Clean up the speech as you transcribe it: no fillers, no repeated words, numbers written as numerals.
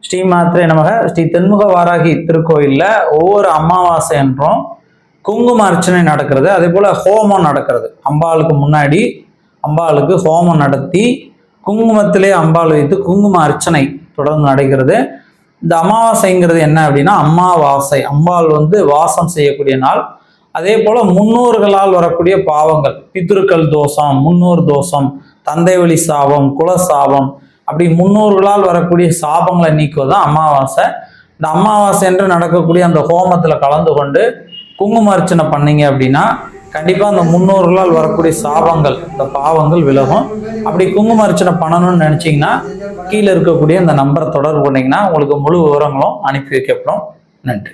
ஸ்ரீமாத்திரை நமக. ஸ்ரீ தென்முக வாராகி திருக்கோயிலில் ஒவ்வொரு அமாவாசை என்றும் குங்கும அர்ச்சனை நடக்கிறது. அதே போல் ஹோமம் நடக்கிறது. அம்பாளுக்கு முன்னாடி அம்பாளுக்கு ஹோமம் நடத்தி குங்குமத்திலே அம்பாள் வைத்து குங்கும அர்ச்சனை தொடர்ந்து நடக்கிறது. இந்த அமாவாசைங்கிறது என்ன அப்படின்னா, அம்மாவாசை, அம்பாள் வாசம் செய்யக்கூடிய நாள். அதே போல் முன்னோர்களால் வரக்கூடிய பாவங்கள், பித்ருக்கள் தோஷம், முன்னோர் தோஷம், தந்தை வழி சாபம், குல சாபம், அப்படி முன்னோர்களால் வரக்கூடிய சாபங்களை நீக்குவதுதான் அமாவாசை. இந்த அமாவாசை என்று நடக்கக்கூடிய அந்த ஹோமத்தில் கலந்து கொண்டு குங்கும அர்ச்சனை பண்ணீங்க அப்படின்னா கண்டிப்பாக அந்த முன்னோர்களால் வரக்கூடிய சாபங்கள், இந்த பாவங்கள் விலகும். அப்படி குங்கும அர்ச்சனை பண்ணணும்னு நினச்சிங்கன்னா கீழே இருக்கக்கூடிய இந்த நம்பரை தொடர்பு பண்ணிங்கன்னா உங்களுக்கு முழு விவரங்களும் அனுப்பி வைக்கப்படும். நன்றி.